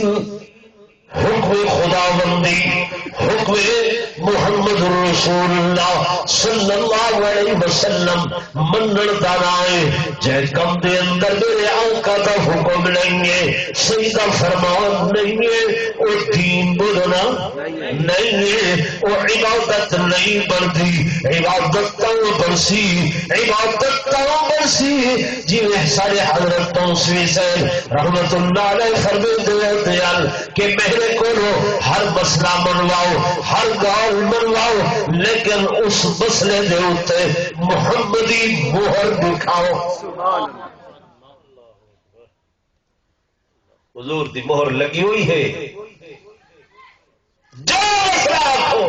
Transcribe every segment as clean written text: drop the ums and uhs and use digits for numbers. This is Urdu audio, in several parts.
حکم خداوندی حکم محمد رسول اللہ صلی اللہ علیہ وسلم منن دا نائے جے کم دے اندر میرے آقا دا حکم نہیں ہے سیدہ فرمان نہیں ہے او دین بولنا نہیں ہے او عبادت نہیں بنتی عبادت تو برسی عبادت تو برسی جی میں سارے حضرت توسوی سے رحمت اللہ علیہ فرمائے دیال کہ میرے کو ہر مسئلہ منواؤ ہر گاؤں منواؤ لیکن اس مسئلے دے اوتے محمدی مہر دکھاؤ حضور دی مہر لگی ہوئی ہے جو مسئلہ آکھو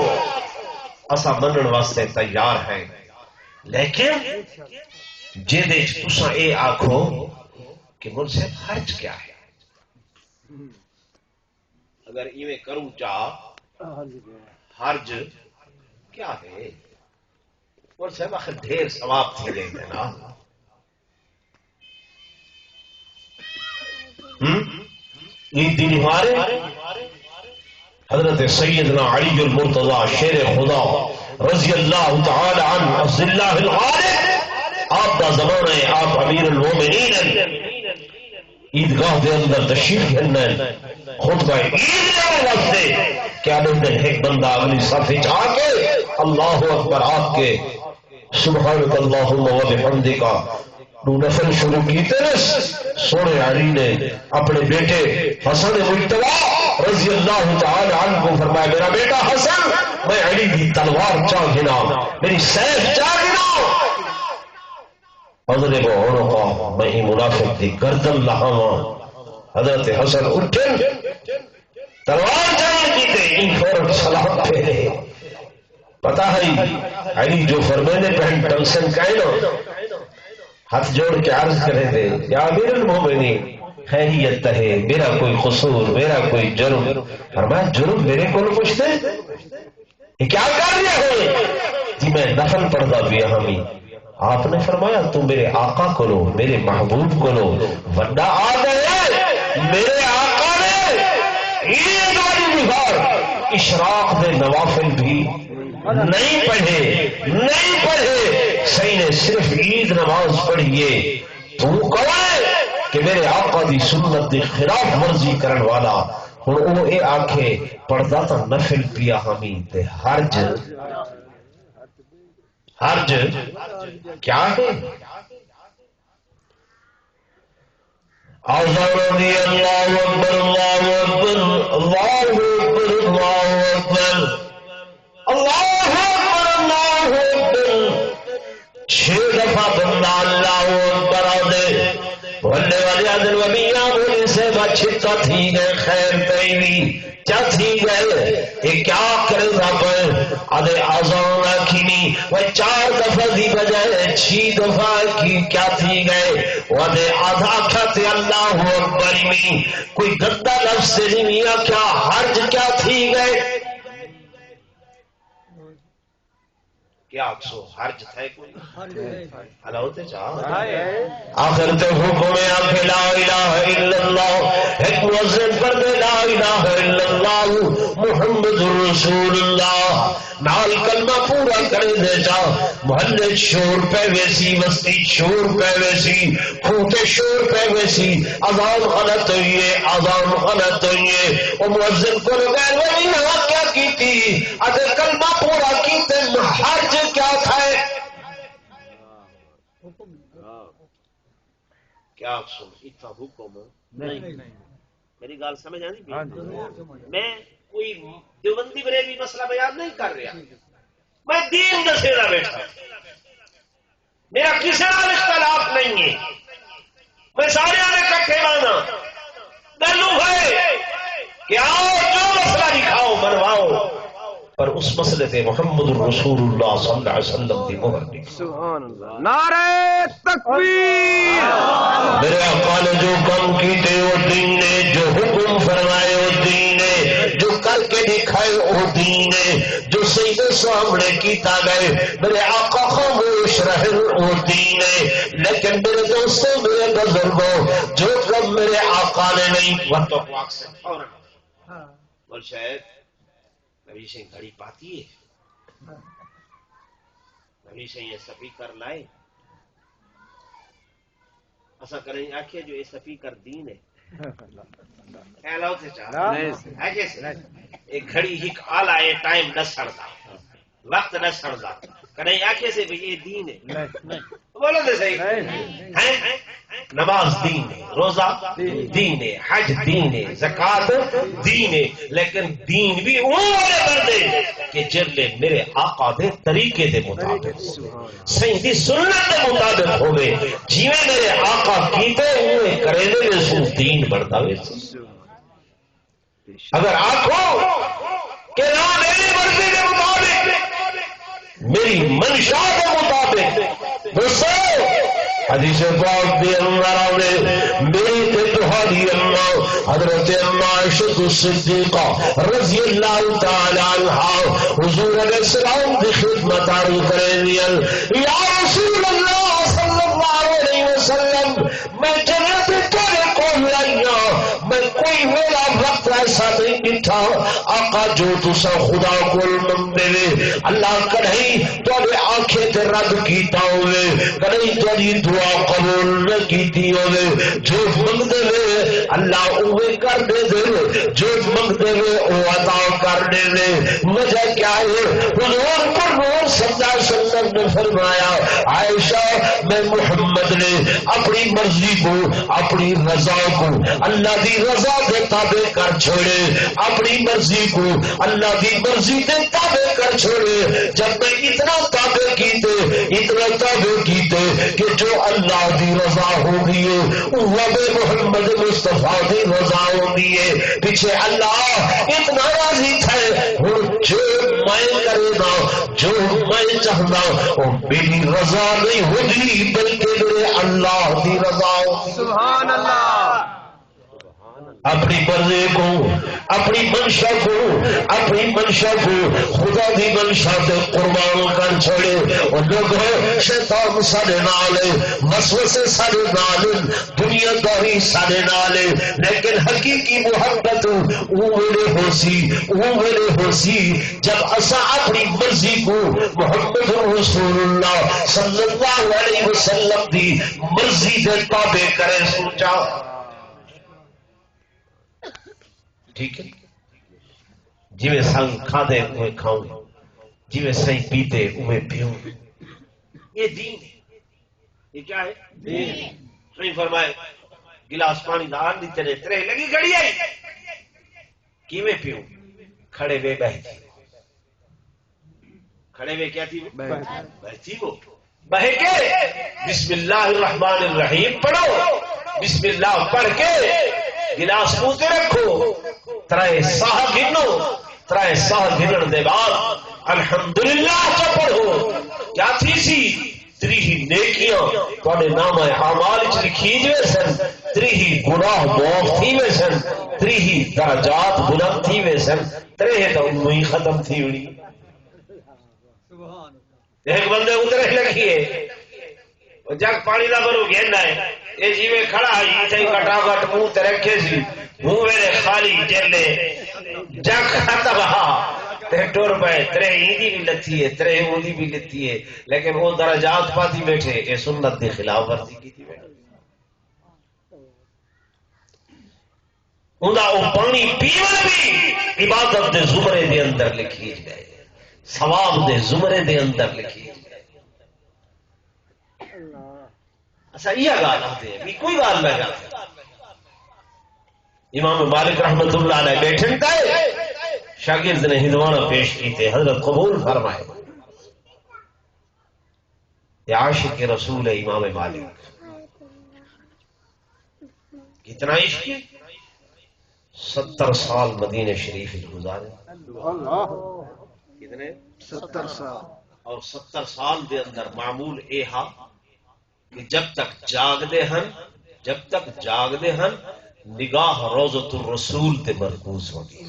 اسا منن واسطے تیار ہیں لیکن جے دے تساں اے آکھو کہ مجھ سے خرچ کیا ہے اگر ایویں کروں چاہ حرج کیا ہے اور صاحب آخر ڈھیر ثواب تھی لیں گے نا یہ دن ہمارے حضرت سیدنا علی المرتضی شیر خدا رضی اللہ تعالی عنہ عبد اللہ الغالب آپ کا زمانہ ہے آپ امیر المومنین ہیں عیدگاہ دے اندر تشریف گھرنا خطبہ عید واسطے کیا بولتے ہیں ایک بندہ اگلی صفحے جا کے اللہ اکبر آپ کے سبحانک اللہم و بحمدک نو نفل شروع کیتے سونے علی نے اپنے بیٹے حسن مجتبی رضی اللہ تعالی عنہ کو فرمایا میرا بیٹا حسن میں علی کی تلوار چاہ گنا میری سیف چاہ گنا حضرت عنقا میں ہی منافق دی گردن لہاواں حضرت حسن اٹھن تلوار چاہیے کیتے ان فوراً سلام پھیرے پتا ہے علی جو فرمانے پہن ٹنسن کائنو ہاتھ جوڑ کے عرض کرے دے یا امیر المومنین خیریت ہے میرا کوئی قصور میرا کوئی جرم فرمایا جرم میرے کو پوچھتے یہ کیا کر رہے ہو جی میں نفل پڑھتا بھی ہمیں آپ نے فرمایا تم میرے آقا کو لو میرے محبوب کو لو وڈا آ گئے میرے آقا نے عید والی نگار اشراق دے نوافل بھی نہیں پڑھے صحیح نے صرف عید نماز پڑھیے تو کہے کہ میرے آقا دی سنت دی خلاف ورزی کرن والا ہن او اے آکھے پڑھدا تا نفل پیا ہمیں تے حرج کیا ہے اعوذ اللہ اکبر اللہ اکبر اللہ اکبر اللہ اکبر اللہ اکبر اللہ اکبر 6 دفعہ بندہ اللہ اکبر آدھے بھلے والے آدھے ومیاں بھولی سے بچتا تھی گئے خیر تیوی کیا تھی گئے یہ کیا کرے رب آدھے آزان رکھینی وہ 4 دفعہ دی بجائے 6 دفعہ کی کیا تھی گئے وہ آدھے آدھا کھاتے اللہ اکبر میں کوئی گندہ لفظ سے نہیں میا کیا حرج کیا تھی گئے کیا اکسو حرج تھے کوئی حالا ہوتے چاہا آخر تے حکم آکھے لا الہ الا اللہ ایک موزن پر دے لا الہ الا اللہ محمد رسول اللہ نال کلمہ پورا کرے دے جا محلے شور پہ ویسی وستی شور پہ ویسی کھوٹے شور پہ ویسی اذان غلط ہوئیے اذان غلط ہوئیے وہ موزن کو لگائے وہی نہ کیا کی تھی اگر کلمہ پورا کیتے حرج کیا تھا کیا سن اتنا حکم نہیں میری گال سمجھ آنی میں کوئی دیوبندی بریلوی مسئلہ بیان نہیں کر رہا میں دین دسیرا بیٹھا میرا کسی نال اختلاف نہیں ہے میں سارے آنے کٹھے لانا گلو ہے کہ آؤ جو مسئلہ دکھاؤ منواؤ پر اس مسئلے تے محمد رسول اللہ صلی اللہ علیہ وسلم دی مہر دی سبحان اللہ نعرہ تکبیر میرے آقا نے جو کم کیتے وہ دین نے جو حکم فرمائے وہ دین نے جو کر کے دکھائے وہ دین نے جو سیدھے سامنے کیتا گئے میرے آقا خاموش یشرح وہ دین ہے، لیکن میرے دوستوں میرے بزرگوں جو کب میرے آقا نے نہیں وقت سے فوراً بول شاید نبی سے گھڑی پاتی ہے، نبی سے یہ سپیکر لائے ایسا کریں آخیا جو یہ سپیکر دین ہے ایک گھڑی ایک آلہ ہے ٹائم نہ سڑتا وقت نہ سڑتا کریں آخے سے بھی یہ دین ہے بولو تو صحیح نماز دین ہے، روزہ دین ہے، حج دین ہے، زکات دین ہے، لیکن دین بھی وہ والے بندے کہ جلے میرے آقا دے طریقے دے مطابق صحیح دی سنت دے مطابق ہوئے جیویں میرے آقا کیتے ہوئے کرے دے رسول دین بڑھتا ہوئے۔ اگر آنکھو کہ نہ میری مرضی کے مطابق میری منشا کے مطابق دوستو حدیث پاک دی اندر آوے میری تے تہاڈی اماں حضرت عائشہ صدیقہ رضی اللہ تعالی عنہا حضور علیہ السلام دی خدمت عرض کریں یا رسول اللہ صلی اللہ علیہ وسلم میں جنت تیرے کو لائیا میں کوئی میرا وقت ایسا نہیں بیٹھا آقا جو تسا خدا کو منگے اللہ کدی تواڈے آنکھیں تے رد کیتا ہوئے کدی تواڈی دعا قبول نہ کیتی ہوئے جو منگدے وے اللہ اوے کر دے دے جو منگدے وے او عطا کر دے دے وجہ کیا ہے حضور پر نور صلی اللہ علیہ وسلم نے فرمایا عائشہ میں محمد نے اپنی مرضی کو اپنی رضا کو اللہ دی رضا دے تابع کر چھوڑے اپنی مرضی کو اللہ دی مرضی دے تابع کر چھوڑے جب میں اتنا تابع کیتے کہ جو اللہ دی رضا ہو گئی ہے وہ محمد مصطفیٰ دی رضا ہو گئی ہے پیچھے اللہ اتنا راضی تھے جو میں کرے گا جو میں چاہنا وہ میری رضا نہیں ہوگی بلکہ میرے اللہ دی رضا ہوگی۔ سبحان اللہ۔ اپنی مرضی کو اپنی منشا کو خدا دی منشا تے قربان کر چھوڑے اور لوگ شیطان سارے نال وسوسے سارے نال دنیا داری سارے نال لیکن حقیقی محبت وہ میرے ہو سی جب اسا اپنی مرضی کو محمد رسول اللہ صلی اللہ علیہ وسلم دی مرضی دے تابع کرے سوچا ٹھیک ہے جی میں سنگ کھا دے اوے کھاؤں جی میں صحیح پیتے اوے پیوں یہ دین ہے یہ کیا ہے دین صحیح فرمائے گلاس پانی دا آن دی تیرے ترے لگی گھڑی آئی کیویں پیوں کھڑے وے بہتی کھڑے وے کیا تھی بہتی وہ بہے کے بسم اللہ الرحمن الرحیم پڑھو بسم اللہ پڑھ کے گلاس پوتے رکھو ترائے ساہ گنن دے بعد الحمدللہ چا پڑھو کیا تھی سی تریہی نیکیاں توڑے نام اعمال چ لکھی جوے سن تریہی گناہ معاف تھی وے سن تریہی درجات بلند تھی وے سن تریہی تو انہی ختم تھی ہوئی ایک بندے اترے لگیے جگ پانی دا برو گھننا ہے یہ جیوے کھڑا ہے یہ تھی کٹا کٹ منہ تے رکھے سی منہ میرے خالی جلے جگ ختم تے ٹر پے ترے ایندی بھی لتھی ہے ترے اودی بھی لتھی ہے لیکن وہ درجات پاتی بیٹھے یہ سنت دی خلاف ورزی کیتی بیٹھے اوندا او پانی پیون بھی عبادت دے زمرے دے اندر لکھی گئے ثواب دے زمرے دے اندر لکھی اچھا یہ گال آتے ہیں کوئی گال نہ کرتے امام مالک رحمت اللہ علیہ بیٹھن گئے شاگرد نے ہدوانہ پیش کی تھے حضرت قبول فرمائے یہ عاشق رسول ہے امام مالک کتنا عشق 70 سال مدینہ شریف گزارے کتنے 70 سال اور 70 سال دے اندر معمول اے ہا کہ جب تک جاگ دے ہن نگاہ روضۃ الرسول تے مرکوز ہوگی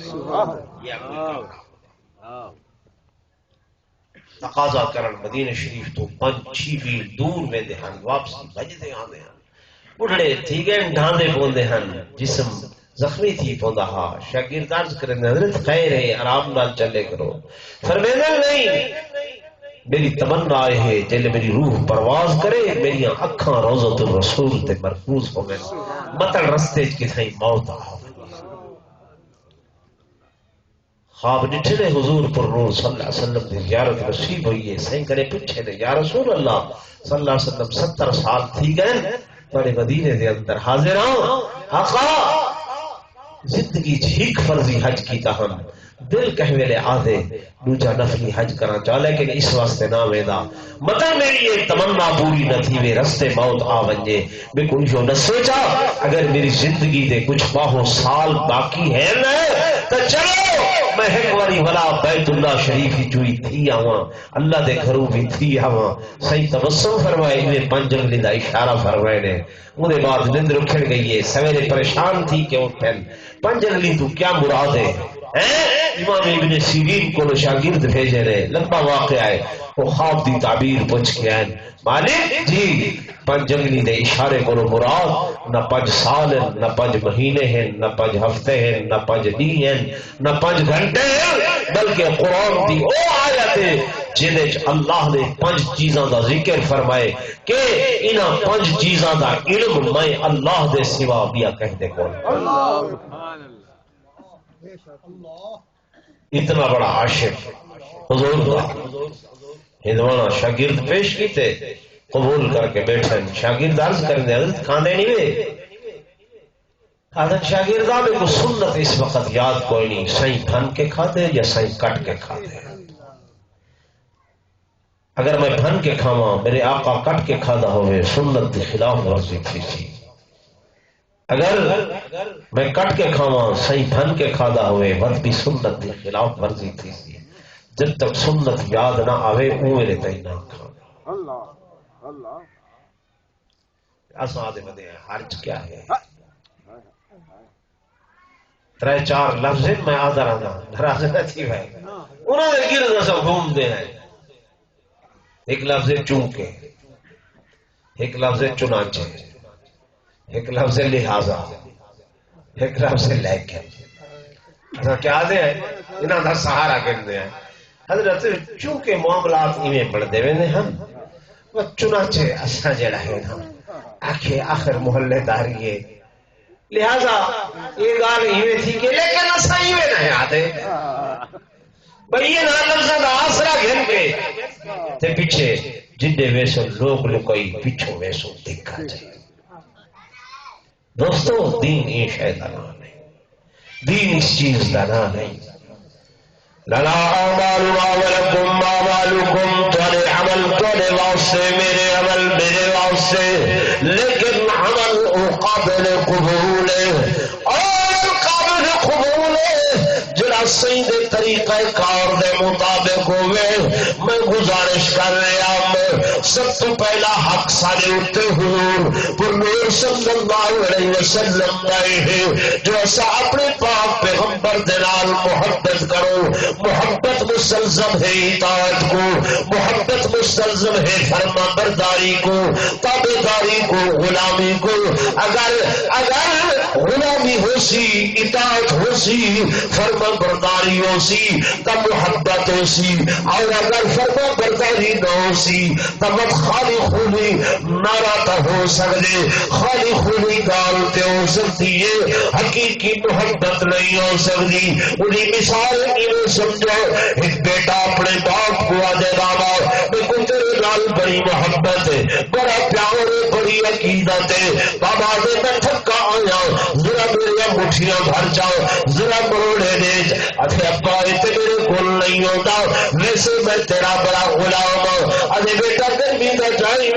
تقاضا کرن مدینہ شریف تو 5-6 میل دور میں دہن واپسی بجتے آتے ہیں بڑھڑے تھی گئے ڈھاندے پوندے ہیں جسم زخمی تھی پوندا ہا شاگرد عرض کریں حضرت خیر ہے آرام نال چلے کرو فرمیدہ نہیں میری تمنا ہے جلے میری روح پرواز کرے میری اکھاں روضۃ الرسول تے مرکوز ہو گئے مطل رستے کتھائی موت آ خواب ڈٹھنے حضور پر نور صلی اللہ علیہ وسلم دی زیارت نصیب ہوئی ہے سائیں کرے پچھے نے یا رسول اللہ صلی اللہ علیہ وسلم 70 سال تھی گئے بڑے مدینے دے اندر حاضر ہوں آقا زندگی جھیک فرضی حج کی تاہم دل کہویلے آدھے دوجا نفلی حج کرنا چاہ لیکن اس واسطے نہ ویدا مطلب میری یہ تمنا پوری نہ تھی میں رستے موت آ ونجے میں کوئی جو نہ سوچا اگر میری زندگی دے کچھ ماہوں سال باقی ہے نا تو چلو میں ایک واری ولا بیت اللہ شریف ہی چوئی تھی آواں اللہ دے گھروں بھی تھی آواں صحیح تبسم فرمائے انہیں پنجنگ لندہ اشارہ فرمائے نے انہیں بعد نندر اکھڑ گئی ہے سویرے پریشان تھی کہ اٹھن پنجنگ لی تو کیا مراد ہے امام ابن سیرین کو شاگرد بھیجے رہے لمبا واقعہ ہے وہ خواب دی تعبیر پوچھ کے آئے مالک جی 5 جنگلی دے اشارے کو مراد نہ 5 سال ہیں نہ 5 مہینے ہیں نہ 5 ہفتے ہیں نہ 5 دن ہیں نہ 5 گھنٹے ہیں بلکہ قرآن دی او آیت ہے جنہیں اللہ نے 5 چیزاں دا ذکر فرمائے کہ انہاں 5 چیزاں دا علم میں اللہ دے سوا بیا کہہ دے کون اتنا بڑا عاشق حضور دا ہندوانا شاگرد پیش کیتے قبول کر کے بیٹھے شاگرد عرض کرنے حضرت کھانے نہیں وے حضرت شاگردہ میں کو سنت اس وقت یاد کوئی نہیں سائیں بھن کے کھاتے یا سائیں کٹ کے کھاتے اگر میں بھن کے کھاواں میرے آقا کٹ کے کھادا ہوئے سنت کے خلاف ورزی تھی اگر میں کٹ کے کھاواں صحیح بھن کے کھادا ہوئے ود بھی سنت کے خلاف ورزی تھی جب تک سنت یاد نہ آوے میرے تئی نہ کھانا اللہ اللہ اساں دے بدے حرج کیا ہے 3-4 لفظ میں آدھا رہنا ناراض نہ تھی بھائی انہوں نے گرد سب گھوم دے ہیں ایک لفظ چونکے ایک لفظ چنانچہ ایک لفظ لہذا ایک لفظ لیکن کیا دے ہیں انہاں دا سہارا کہندے ہیں حضرت چونکہ معاملات ایویں پڑھ دے ویندے ہن وہ چنانچہ اساں جڑا ہے نا آخر محلے داری ہے لہذا یہ گال ایویں تھی کہ لیکن اساں ایویں نہ آتے بھئی یہ نہ لفظاں دا آسرا گھن کے تے پیچھے جنڈے ویسو لوگ لکوئی پیچھو ویسو دکھا جائے دوستو دین یہ شیطان نہیں دین اس چیز کا نام نہیں لنا اعمالنا ولکم اعمالکم تھوڑے عمل تھوڑے واسطے میرے عمل میرے واسطے لیکن عمل قابل قبول اور قابل قبول جڑا صحیح دے طریقہ کار دے مطابق ہوئے میں گزارش کر رہا ہوں سب تو پہلا حق سارے اٹھتے حضور پر نور صلی اللہ علیہ وسلم دائے ہیں جو ایسا اپنے پاک پیغمبر دلال محبت کرو محبت مستلزم ہے اطاعت کو محبت مستلزم ہے فرما برداری کو تابعداری کو غلامی کو اگر غلامی ہو سی اطاعت ہو سی فرما برداری ہو سی تب محبت ہو سی اور اگر فرما برداری نہ ہو سی تب خالی خونی ناراض ہو سکتے خالی خونی گالتے ہو سکتی ہے حقیقی محبت نہیں ہو سکتی انہیں مثال انہیں سمجھو ایک بیٹا اپنے باپ کو آدھے بابا میں کو تیرے نال بڑی محبت ہے بڑا پیار ہے بڑی عقیدت ہے بابا دے میں تھکا آیا ذرا میرے مٹھیاں بھر جاؤ ذرا مروڑے دے اچھے ابا اتنے میرے کول نہیں ہوتا ویسے میں تیرا بڑا غلام ہوں ارے بیٹا گرمی کا جائیں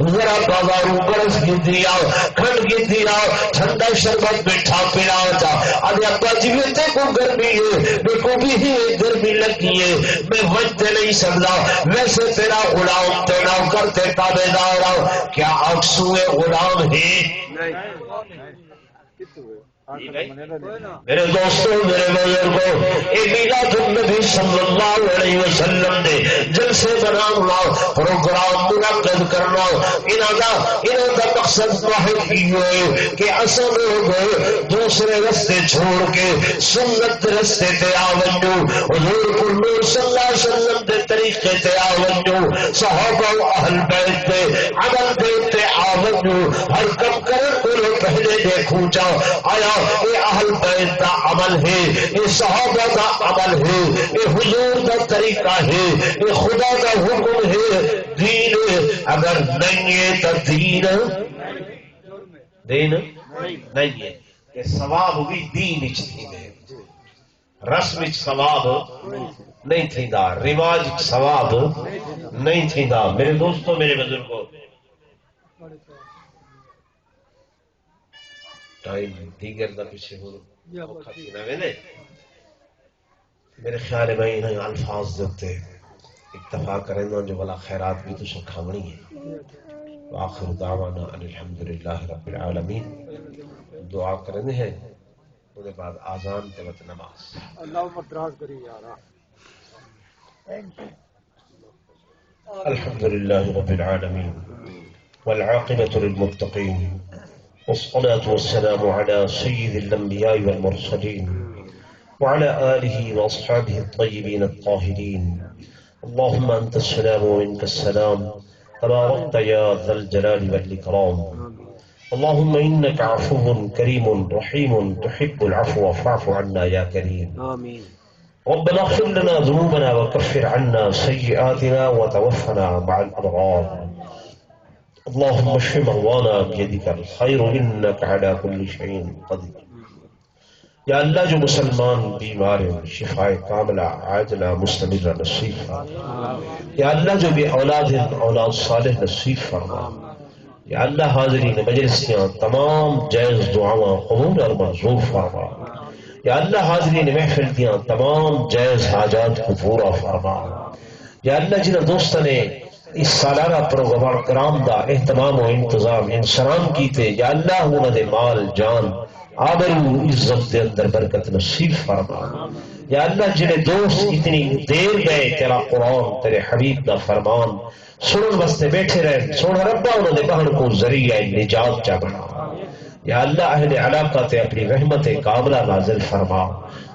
ذرا بازاروں برس کی دیا کھنڈ کی دیا ٹھنڈا شربت میٹھا پلا ہوتا ارے ابا جی تے کو گرمی ہے میرے کو بھی ہی گرمی لگی ہے میں وجتے نہیں سکتا ویسے تیرا غلام تیرا کرتے تابے دار کیا اکسو غلام ہے میرے دوستوں میرے بزرگوں یہ میلاد النبی صلی اللہ علیہ وسلم نے جلسے بنانا پروگرام منعقد کرنا انہاں دا مقصد واحد ہی ہے کہ اصل لوگ دوسرے رستے چھوڑ کے سنت رستے تے آونجو حضور کلو صلی اللہ علیہ وسلم دے طریقے تے آونجو صحابہ و اہل بیت دے عمل دے تے آونجو ہر کم کرن کو پہلے دیکھوں چا آیا یہ اہل بیت دا عمل ہے یہ صحابہ دا عمل ہے یہ حضور دا طریقہ ہے یہ خدا دا حکم ہے دین اگر نہیں ہے تو دین نہیں ہے کہ ثواب بھی دین وچ تھیندے رسم وچ ثواب نہیں تھیندا رواج وچ ثواب نہیں تھیندا میرے دوستو میرے بزرگوں ٹائم دیگر دا پیچھے ہو میرے خیال میں انہیں الفاظ دیتے اکتفا کریں جو بلا خیرات بھی تو سکھاونی ہے وآخر دعوانا ان الحمدللہ رب العالمین دعا کرنے ہیں انہیں بعد آزان تیوت نماز اللہ مدراز کری یارا الحمدللہ رب العالمین والعاقبة للمتقین والصلاة والسلام على سيد الأنبياء والمرسلين وعلى آله وأصحابه الطيبين الطاهرين اللهم أنت السلام ومنك السلام تباركت يا ذا الجلال والإكرام اللهم إنك عفو كريم رحيم تحب العفو فاعف عنا يا كريم آمين ربنا اغفر لنا ذنوبنا وكفر عنا سيئاتنا وتوفنا مع الأبرار اللهم اشف مرضانا بيدك الخير انك على كل شيء قدير یا اللہ جو مسلمان بیمار ہیں شفاء کاملہ عاجلہ مستمرہ نصیب فرما یا اللہ جو بے اولاد ہیں اولاد صالح نصیب فرما یا اللہ حاضرین مجلسیاں تمام جائز دعاواں قبول اور منظور فرما یا اللہ حاضرین محفل دیاں تمام جائز حاجات کو پورا فرما یا اللہ جنہ دوستہ نے اس سالانہ پروگرام دا اہتمام و انتظام انسان کیتے یا اللہ انہوں نے مال جان آبرو عزت دے اندر برکت نصیب فرما یا اللہ جنہیں دوست اتنی دیر گئے تیرا قرآن تیرے حبیب دا فرمان سنن واسطے بیٹھے رہے سونا ربا انہوں نے بہن کو ذریعہ نجات چا بنا یا اللہ اہل علاقہ تے اپنی رحمت کاملہ نازل فرما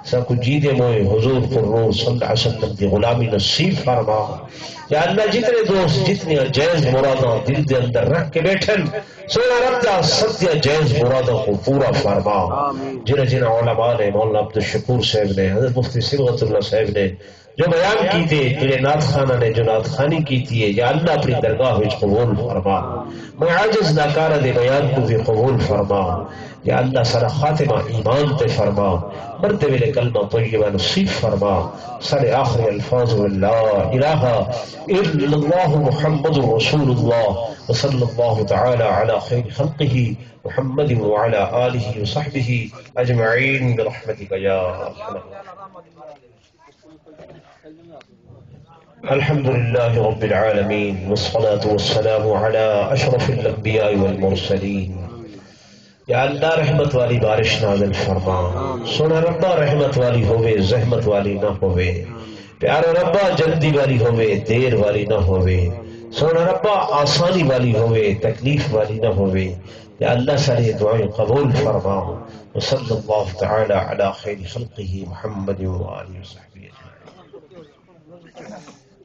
سب جیدے موئے حضور قرور صلی اللہ علیہ وسلم دی غلامی نصیب فرما یا اللہ جتنے دوست جتنی جائز مراداں دل دے اندر رکھ کے بیٹھن سونا رب دا ستیہ جائز مرادوں کو پورا فرما جنہ جنہ علماء نے مولانا عبدالشکور صاحب نے حضرت مفتی صبغت اللہ صاحب نے جو بیان کی تھے جنہیں نعت خانہ نے جو نعت خانی کی تھی یا اللہ اپنی درگاہ وچ قبول فرما میں عاجز ناکارہ دے بیان کو بھی قبول فرما یا اللہ سر خاتمہ ایمان تے فرما مرتے ویلے کلمہ طیبہ نصیب فرما سر آخر الفاظ لا الہ الا اللہ محمد رسول اللہ وصلی اللہ تعالی علی خیر خلقہ محمد وعلى آلہ وصحبہ اجمعین برحمتک یا ارحم الحمد لله رب العالمين والصلاة والسلام على أشرف الأنبياء والمرسلين یا اللہ رحمت والی بارش نازل فرما سونا ربا رحمت والی ہوئے زحمت والی نہ ہوئے پیارا ربا جلدی والی ہوئے دیر والی نہ ہوئے سونا ربا آسانی والی ہوئے تکلیف والی نہ ہوئے یا اللہ ساری دعائیں قبول فرما وصلی اللہ تعالی علی خیر خلقہ محمد و آلہ وسلم